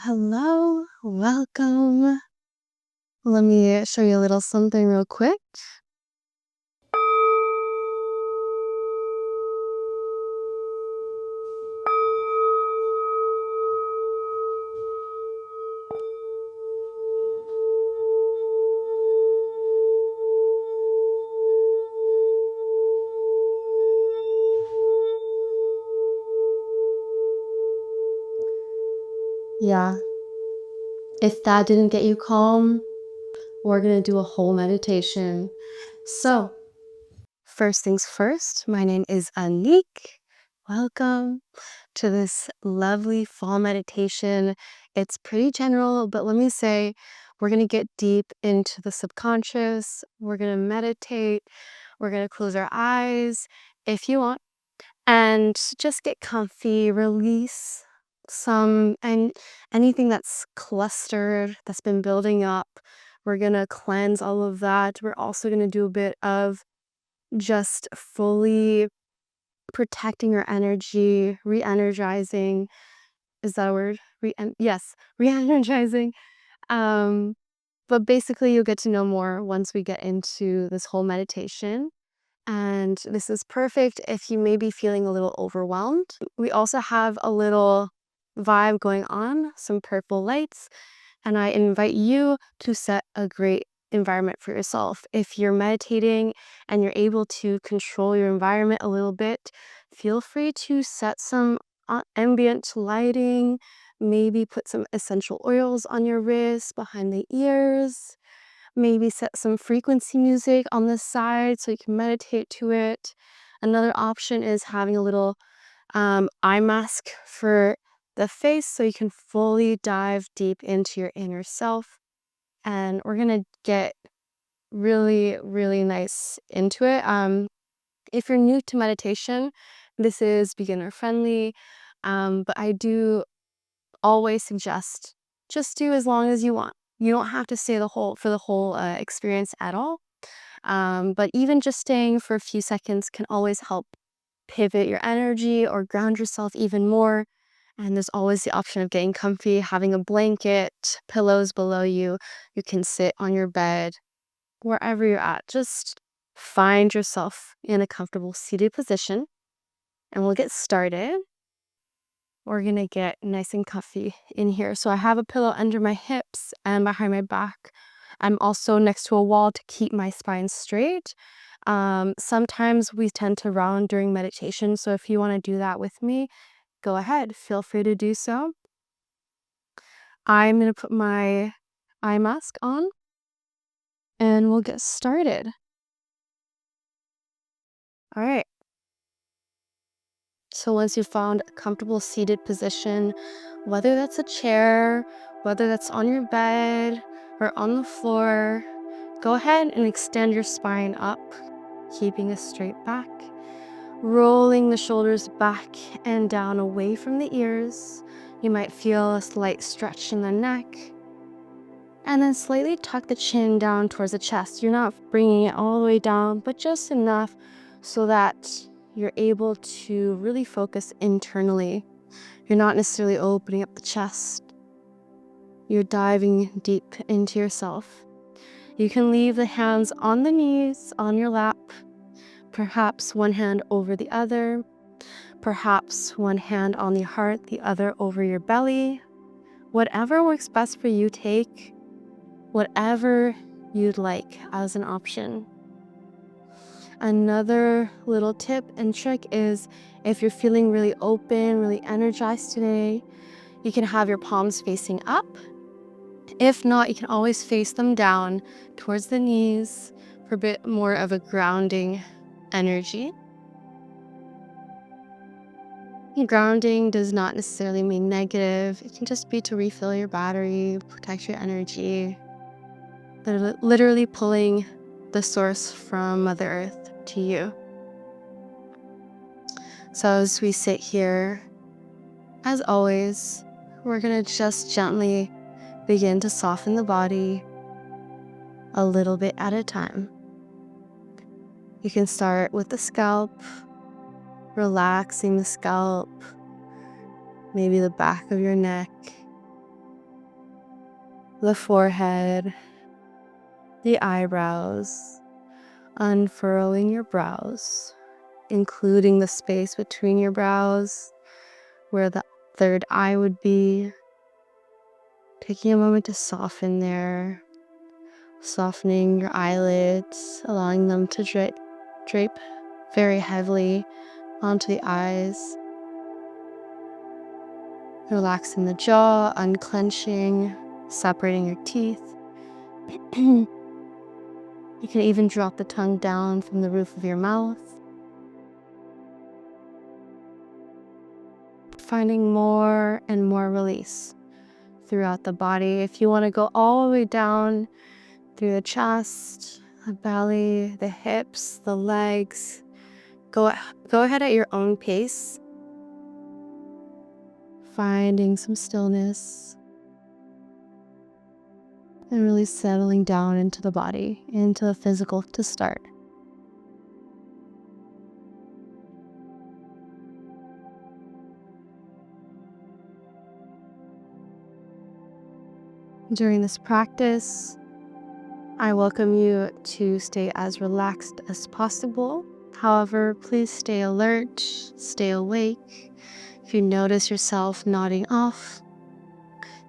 Hello. Welcome. Let me show you a little something real quick. Yeah, if that didn't get you calm, we're going to do a whole meditation. So, first things first, my name is Anik. Welcome to this lovely fall meditation. It's pretty general, but let me say, we're going to get deep into the subconscious. We're going to meditate. We're going to close our eyes if you want, and just get comfy, release anything that's clustered, that's been building up. We're going to cleanse all of that. We're also going to do a bit of just fully protecting your energy, re-energizing. Is that a word? Yes, re-energizing. Um, but basically, you'll get to know more once we get into this whole meditation. And this is perfect if you may be feeling a little overwhelmed. We also have a little vibe going on, some purple lights, and I invite you to set a great environment for yourself. If you're meditating and you're able to control your environment a little bit, feel free to set some ambient lighting, maybe put some essential oils on your wrists, behind the ears. Maybe set some frequency music on the side so you can meditate to it. Another option is having a little eye mask for the face so you can fully dive deep into your inner self. And we're going to get really, really nice into it. If you're new to meditation, this is beginner friendly, but I do always suggest just do as long as you want. You don't have to stay for the whole experience at all. But even just staying for a few seconds can always help pivot your energy or ground yourself even more. And there's always the option of getting comfy, having a blanket, pillows below you. You can sit on your bed, wherever you're at. Just find yourself in a comfortable seated position, and we'll get started. We're gonna get nice and comfy in here. So I have a pillow under my hips and behind my back. I'm also next to a wall to keep my spine straight. Sometimes we tend to round during meditation, so if you want to do that with me, go ahead. Feel free to do so. I'm gonna put my eye mask on, and we'll get started. All right. So once you've found a comfortable seated position, whether that's a chair, whether that's on your bed or on the floor, go ahead and extend your spine up, keeping a straight back, rolling the shoulders back and down away from the ears. You might feel a slight stretch in the neck. And then slightly tuck the chin down towards the chest. You're not bringing it all the way down, but just enough so that you're able to really focus internally. You're not necessarily opening up the chest. You're diving deep into yourself. You can leave the hands on the knees, on your lap, perhaps one hand over the other, perhaps one hand on the heart, the other over your belly. Whatever works best for you, take whatever you'd like as an option. Another little tip and trick is if you're feeling really open, really energized today, you can have your palms facing up. If not, you can always face them down towards the knees for a bit more of a grounding energy. Grounding does not necessarily mean negative. It can just be to refill your battery, protect your energy. They're literally pulling the source from Mother Earth to you. So as we sit here, as always, we're gonna just gently begin to soften the body a little bit at a time. You can start with the scalp, relaxing the scalp, maybe the back of your neck, the forehead, the eyebrows, unfurling your brows, including the space between your brows where the third eye would be. Taking a moment to soften there, softening your eyelids, allowing them to drape very heavily onto the eyes. Relaxing the jaw, unclenching, separating your teeth. You can even drop the tongue down from the roof of your mouth. Finding more and more release throughout the body. If you want to go all the way down through the chest, the belly, the hips, the legs, go ahead at your own pace. Finding some stillness and really settling down into the body, into the physical to start. During this practice, I welcome you to stay as relaxed as possible. However, please stay alert, stay awake. If you notice yourself nodding off,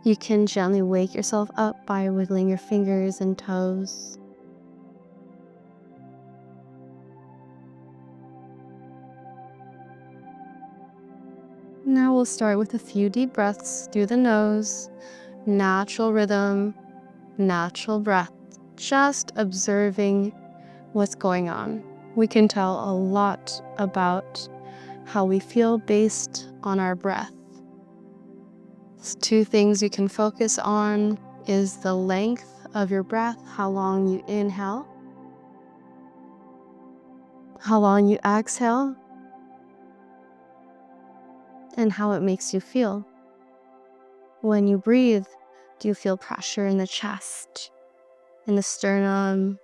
you can gently wake yourself up by wiggling your fingers and toes. Now we'll start with a few deep breaths through the nose, natural rhythm, natural breath, just observing what's going on. We can tell a lot about how we feel based on our breath. There's two things you can focus on is the length of your breath, how long you inhale, how long you exhale, and how it makes you feel. When you breathe, do you feel pressure in the chest, in the sternum,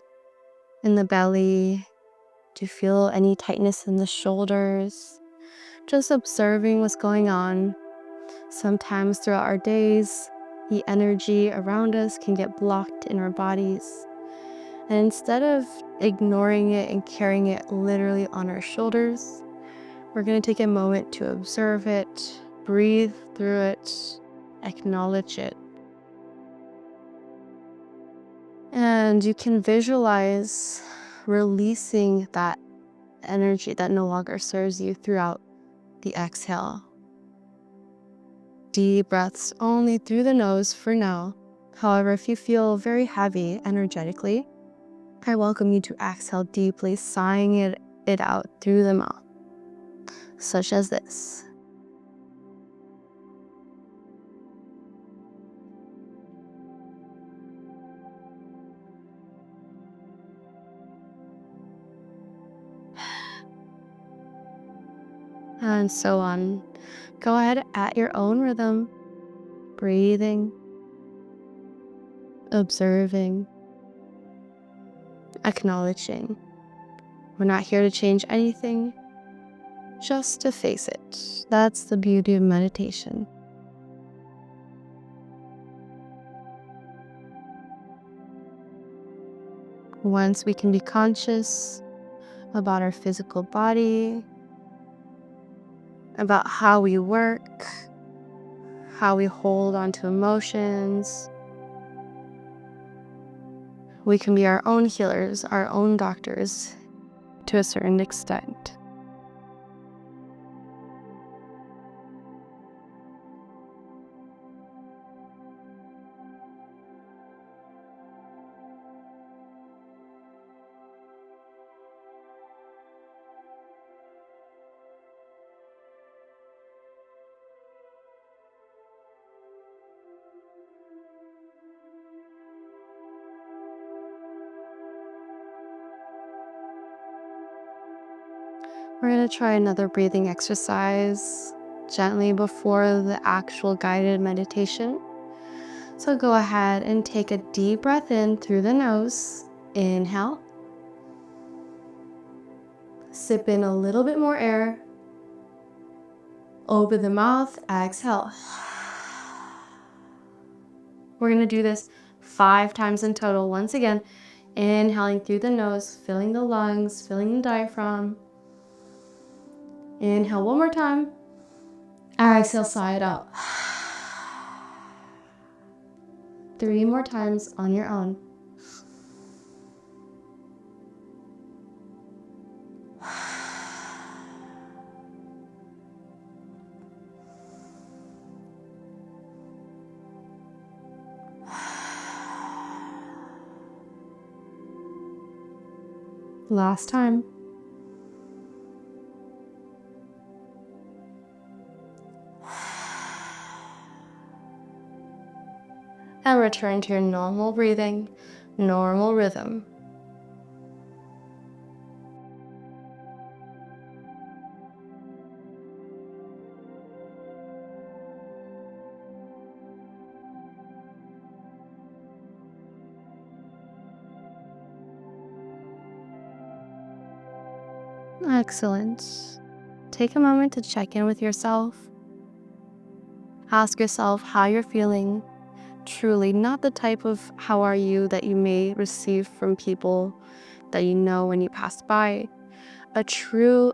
in the belly? Do you feel any tightness in the shoulders? Just observing what's going on. Sometimes throughout our days, the energy around us can get blocked in our bodies. And instead of ignoring it and carrying it literally on our shoulders, we're going to take a moment to observe it, breathe through it, acknowledge it. And you can visualize releasing that energy that no longer serves you throughout the exhale. Deep breaths only through the nose for now. However, if you feel very heavy energetically, I welcome you to exhale deeply, sighing it out through the mouth, such as this. And so on. Go ahead at your own rhythm, breathing, observing, acknowledging. We're not here to change anything, just to face it. That's the beauty of meditation. Once we can be conscious about our physical body, about how we work, how we hold on to emotions, we can be our own healers, our own doctors to a certain extent. We're going to try another breathing exercise gently before the actual guided meditation. So go ahead and take a deep breath in through the nose. Inhale. Sip in a little bit more air. Open the mouth, exhale. We're going to do this 5 times in total. Once again, inhaling through the nose, filling the lungs, filling the diaphragm. Inhale one more time. Exhale, sigh it out. 3 more times on your own. Last time. And return to your normal breathing, normal rhythm. Excellent. Take a moment to check in with yourself. Ask yourself how you're feeling. Truly, not the type of how are you that you may receive from people that you know when you pass by. A true,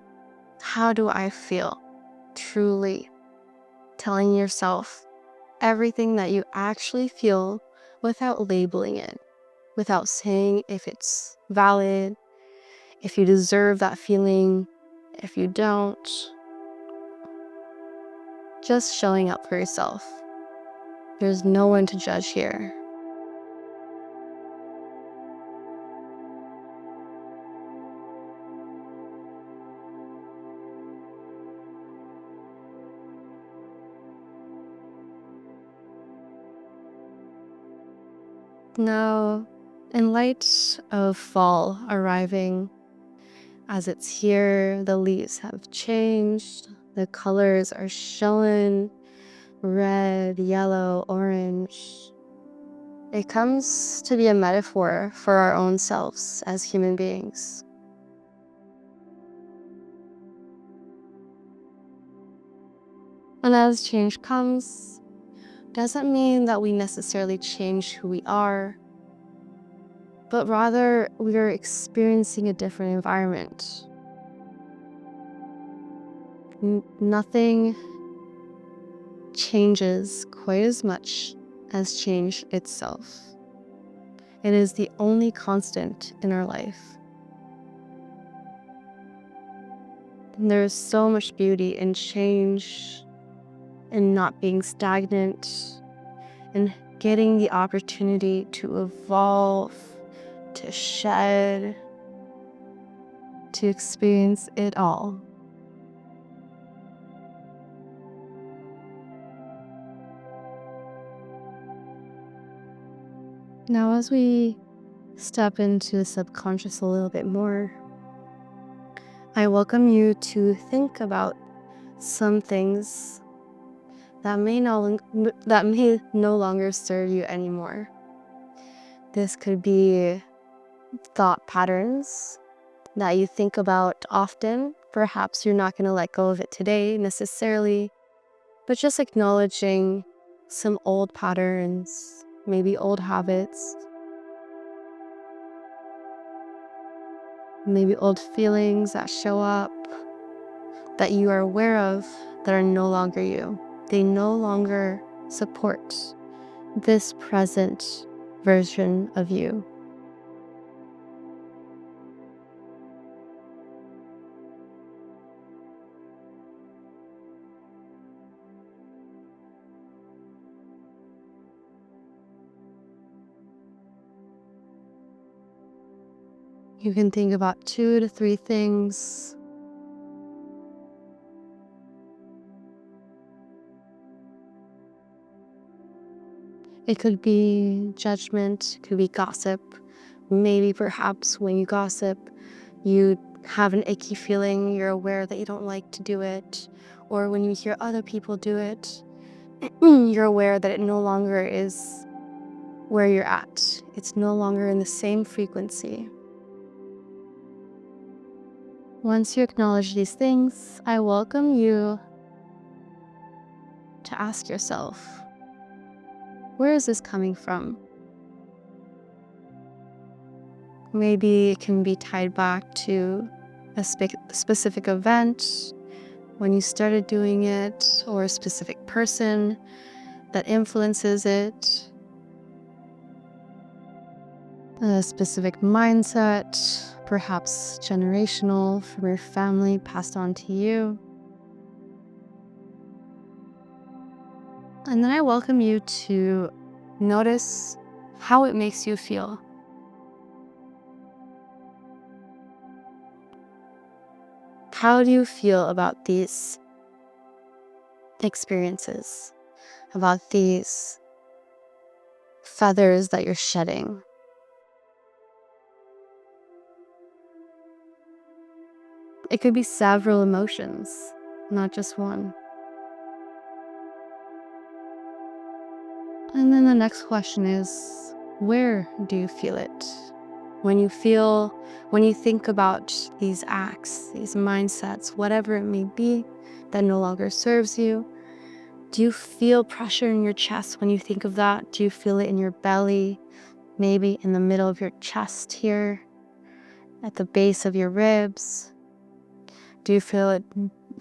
how do I feel? Truly telling yourself everything that you actually feel without labeling it, without saying if it's valid, if you deserve that feeling, if you don't. Just showing up for yourself. There's no one to judge here. Now, in light of fall arriving, as it's here, the leaves have changed, the colors are showing red, yellow, orange. It comes to be a metaphor for our own selves as human beings. And as change comes, doesn't mean that we necessarily change who we are, but rather we are experiencing a different environment. Nothing changes quite as much as change itself. It is the only constant in our life. And there is so much beauty in change, in not being stagnant, in getting the opportunity to evolve, to shed, to experience it all. Now, as we step into the subconscious a little bit more, I welcome you to think about some things that may no longer serve you anymore. This could be thought patterns that you think about often. Perhaps you're not going to let go of it today necessarily, but just acknowledging some old patterns, maybe old habits, maybe old feelings that show up that you are aware of that are no longer you. They no longer support this present version of you. You can think about 2 to 3 things. It could be judgment, it could be gossip. Maybe perhaps when you gossip, you have an icky feeling, you're aware that you don't like to do it. Or when you hear other people do it, you're aware that it no longer is where you're at. It's no longer in the same frequency. Once you acknowledge these things, I welcome you to ask yourself, Where is this coming from? Maybe it can be tied back to a specific event when you started doing it, or a specific person that influences it, a specific mindset, perhaps generational from your family passed on to you. And then I welcome you to notice how it makes you feel. How do you feel about these experiences, about these feathers that you're shedding? It could be several emotions, not just one. And then the next question is, where do you feel it? When you think about these acts, these mindsets, whatever it may be that no longer serves you, do you feel pressure in your chest when you think of that? Do you feel it in your belly, maybe in the middle of your chest here, at the base of your ribs? Do you feel it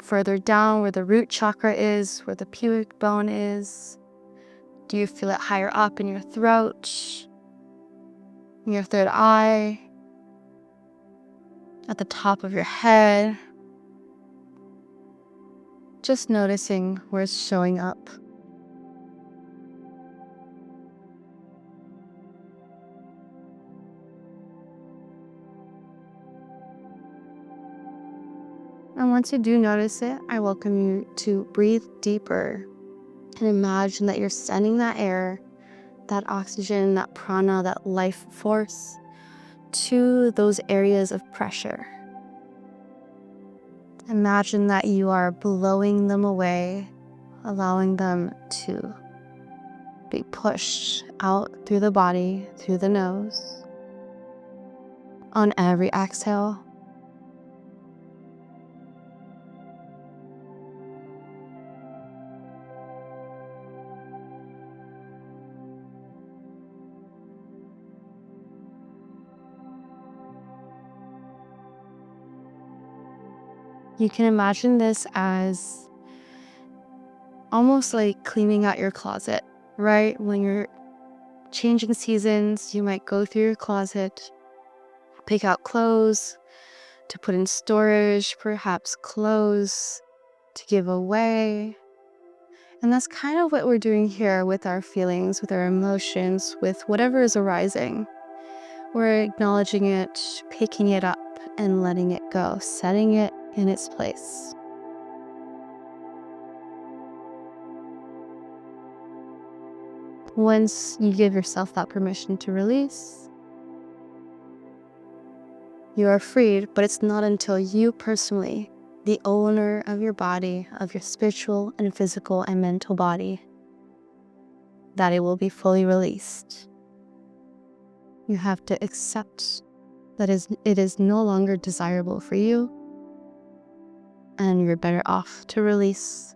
further down where the root chakra is, where the pubic bone is? Do you feel it higher up in your throat, in your third eye, at the top of your head? Just noticing where it's showing up. And once you do notice it, I welcome you to breathe deeper and imagine that you're sending that air, that oxygen, that prana, that life force to those areas of pressure. Imagine that you are blowing them away, allowing them to be pushed out through the body, through the nose. On every exhale, you can imagine this as almost like cleaning out your closet, right? When you're changing seasons, you might go through your closet, pick out clothes to put in storage, perhaps clothes to give away. And that's kind of what we're doing here with our feelings, with our emotions, with whatever is arising. We're acknowledging it, picking it up, and letting it go, setting it in its place. Once you give yourself that permission to release, you are freed, but it's not until you personally, the owner of your body, of your spiritual and physical and mental body, that it will be fully released. You have to accept that it is no longer desirable for you, and you're better off to release.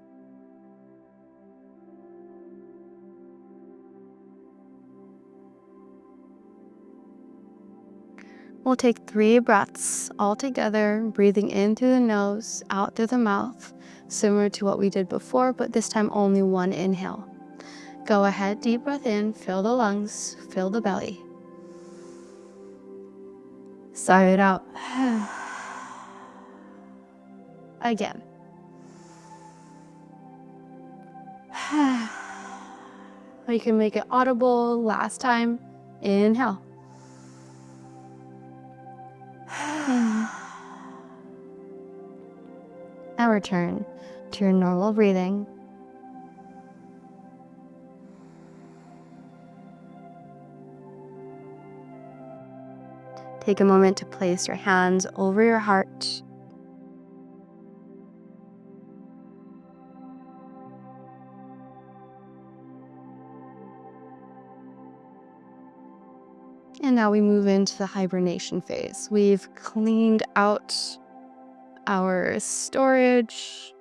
We'll take 3 breaths all together, breathing in through the nose, out through the mouth, similar to what we did before, but this time only 1 inhale. Go ahead, deep breath in, fill the lungs, fill the belly. Sigh it out. Again. You can make it audible. Last time. Inhale. And return to your normal breathing. Take a moment to place your hands over your heart. And now we move into the hibernation phase. We've cleaned out our storage,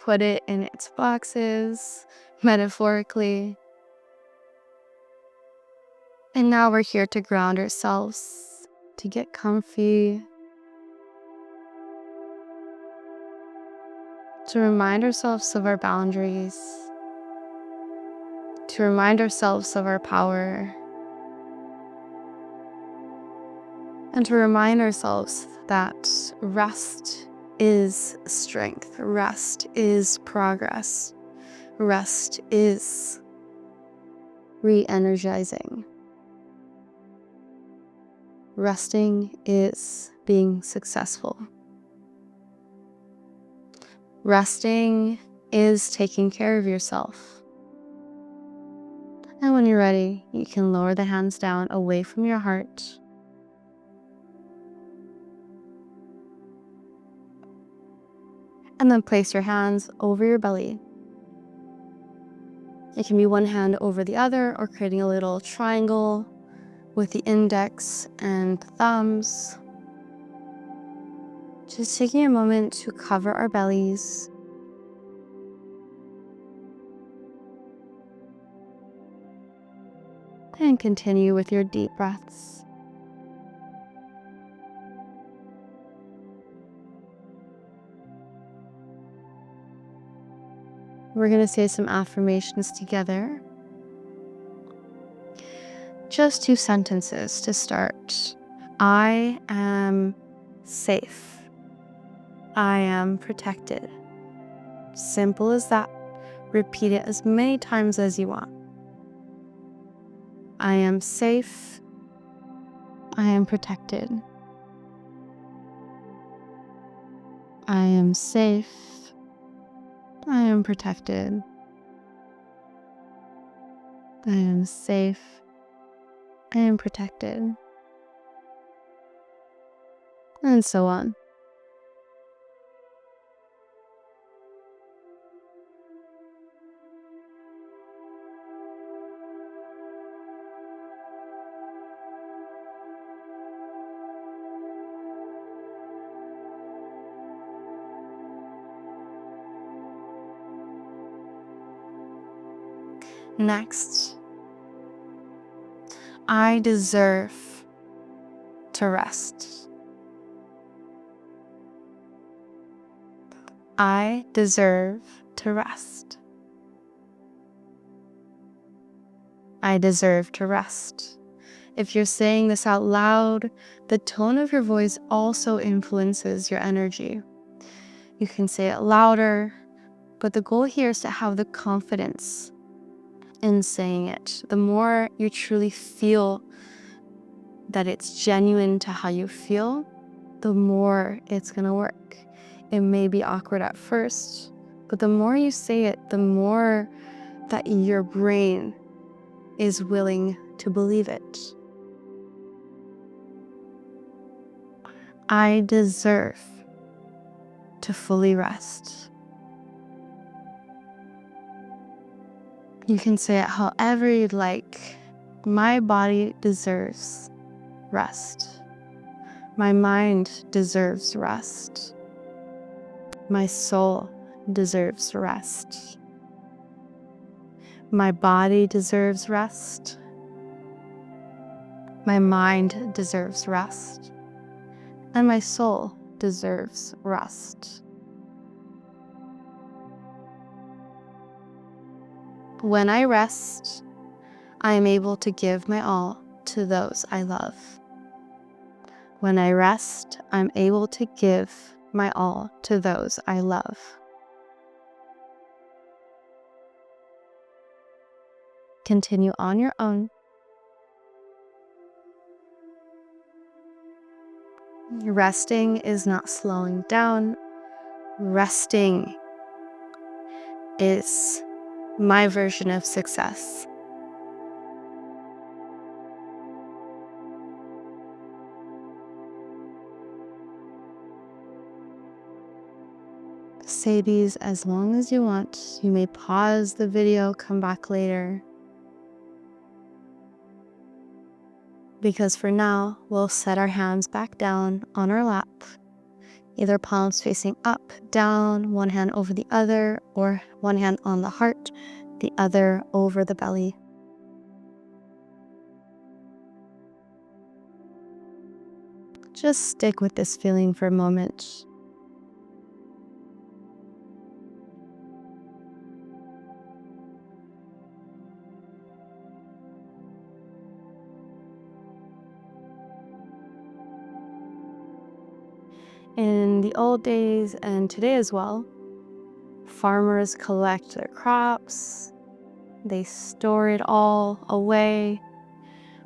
put it in its boxes, metaphorically. And now we're here to ground ourselves, to get comfy, to remind ourselves of our boundaries, to remind ourselves of our power, and to remind ourselves that rest is strength, rest is progress, rest is re-energizing. Resting is being successful. Resting is taking care of yourself. And when you're ready, you can lower the hands down away from your heart. And then place your hands over your belly. It can be one hand over the other or creating a little triangle with the index and thumbs. Just taking a moment to cover our bellies. And continue with your deep breaths. We're going to say some affirmations together. Just 2 sentences to start. I am safe. I am protected. Simple as that. Repeat it as many times as you want. I am safe. I am protected. I am safe. I am protected. I am safe. I am protected. And so on. Next, I deserve to rest. I deserve to rest. I deserve to rest. If you're saying this out loud, the tone of your voice also influences your energy. You can say it louder, but the goal here is to have the confidence in saying it. The more you truly feel that it's genuine to how you feel, the more it's gonna work. It may be awkward at first, but the more you say it, the more that your brain is willing to believe it. I deserve to fully rest. You can say it however you'd like. My body deserves rest. My mind deserves rest. My soul deserves rest. My body deserves rest. My mind deserves rest. And my soul deserves rest. When I rest, I am able to give my all to those I love. When I rest, I'm able to give my all to those I love. Continue on your own. Resting is not slowing down. Resting is my version of success. Say these as long as you want. You may pause the video, come back later. Because for now, we'll set our hands back down on our lap, either palms facing up, down, one hand over the other, or one hand on the heart, the other over the belly. Just stick with this feeling for a moment. In the old days and today as well, farmers collect their crops, they store it all away,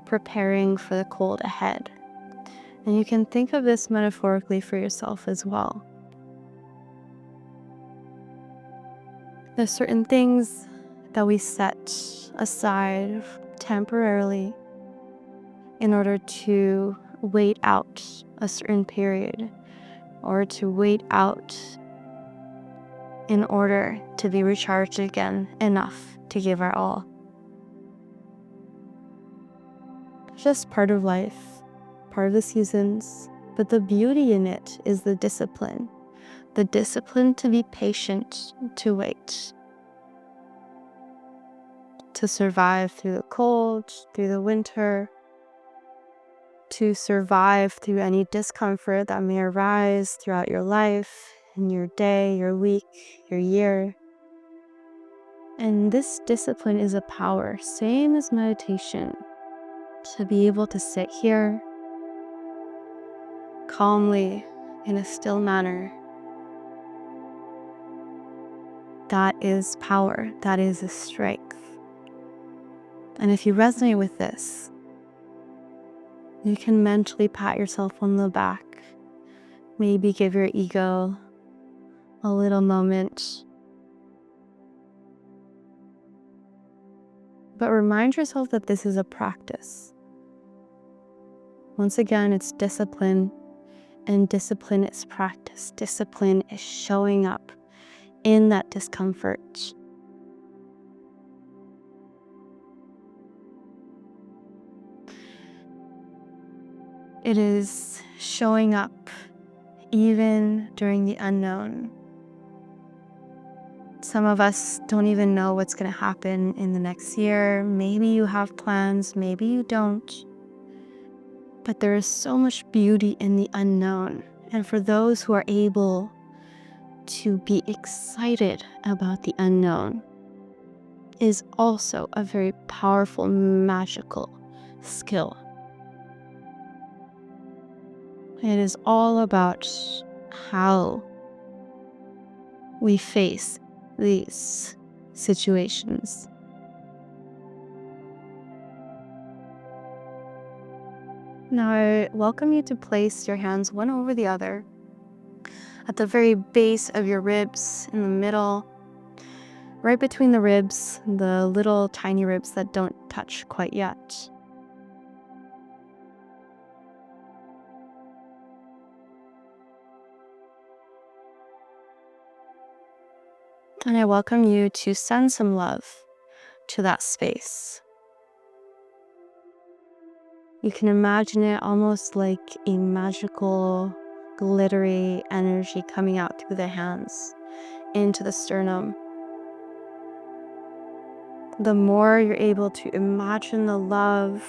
preparing for the cold ahead. And you can think of this metaphorically for yourself as well. There's certain things that we set aside temporarily in order to wait out a certain period, or to wait out in order to be recharged again enough to give our all. Just part of life, part of the seasons, but the beauty in it is the discipline to be patient, to wait, to survive through the cold, through the winter, to survive through any discomfort that may arise throughout your life, in your day, your week, your year. And this discipline is a power, same as meditation, to be able to sit here calmly in a still manner. That is power, that is a strength. And if you resonate with this, you can mentally pat yourself on the back, maybe give your ego a little moment. But remind yourself that this is a practice. Once again, it's discipline, and discipline is practice. Discipline is showing up in that discomfort. It is showing up even during the unknown. Some of us don't even know what's going to happen in the next year. Maybe you have plans, maybe you don't. But there is so much beauty in the unknown. And for those who are able to be excited about the unknown, is also a very powerful, magical skill. It is all about how we face these situations. Now, I welcome you to place your hands one over the other at the very base of your ribs, in the middle, right between the ribs, the little tiny ribs that don't touch quite yet. And I welcome you to send some love to that space. You can imagine it almost like a magical, glittery energy coming out through the hands into the sternum. The more you're able to imagine the love,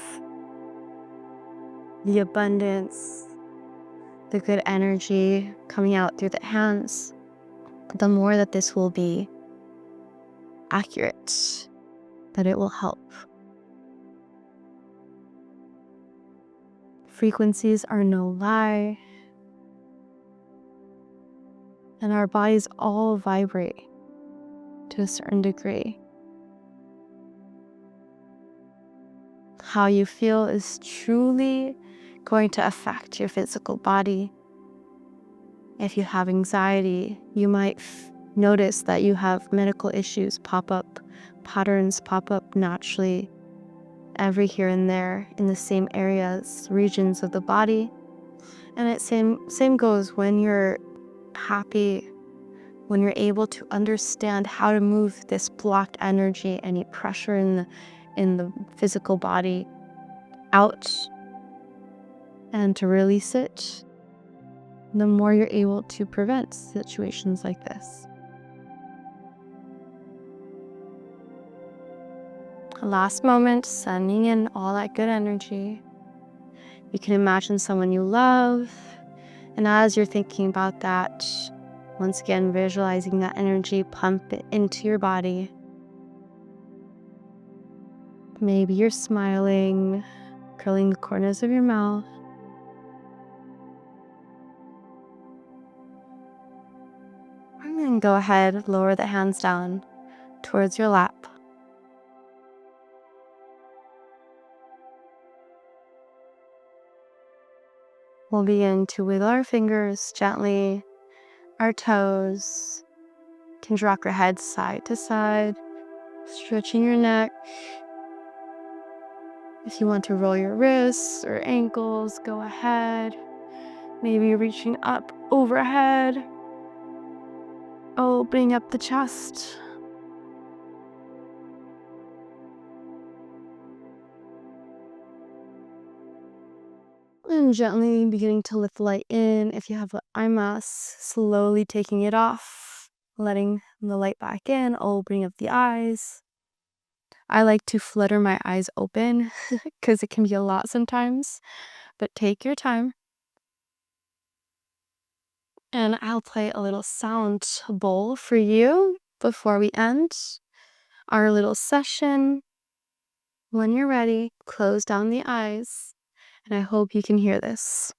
the abundance, the good energy coming out through the hands, the more that this will be accurate, that it will help. Frequencies are no lie, and our bodies all vibrate to a certain degree. How you feel is truly going to affect your physical body. If you have anxiety, you might notice that you have medical issues pop up, patterns pop up naturally every here and there in the same areas, regions of the body. And it same goes when you're happy, when you're able to understand how to move this blocked energy, any pressure in the physical body out, and to release it, the more you're able to prevent situations like this. Last moment, sending in all that good energy. You can imagine someone you love. And as you're thinking about that, once again, visualizing that energy, pump it into your body. Maybe you're smiling, curling the corners of your mouth. And then go ahead, lower the hands down towards your lap. We'll begin to wiggle our fingers gently, our toes. Can you rock your head side to side, stretching your neck. If you want to roll your wrists or ankles, go ahead. Maybe reaching up overhead, opening up the chest. And gently beginning to lift the light in. If you have an eye mask, slowly taking it off, letting the light back in, opening up the eyes. I like to flutter my eyes open because it can be a lot sometimes, but take your time. And I'll play a little sound bowl for you before we end our little session. When you're ready, close down the eyes, and I hope you can hear this.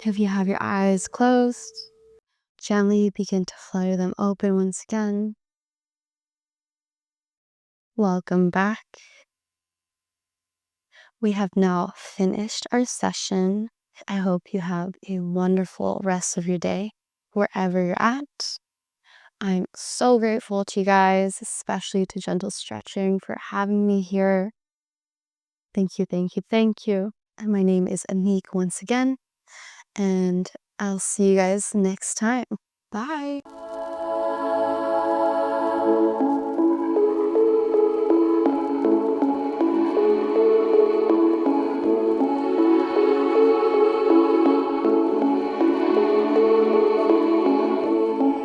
If you have your eyes closed, gently begin to flutter them open once again. Welcome back. We have now finished our session. I hope you have a wonderful rest of your day, wherever you're at. I'm so grateful to you guys, especially to Gentle Stretching, for having me here. Thank you, thank you, thank you. And my name is Anik once again, and I'll see you guys next time. Bye.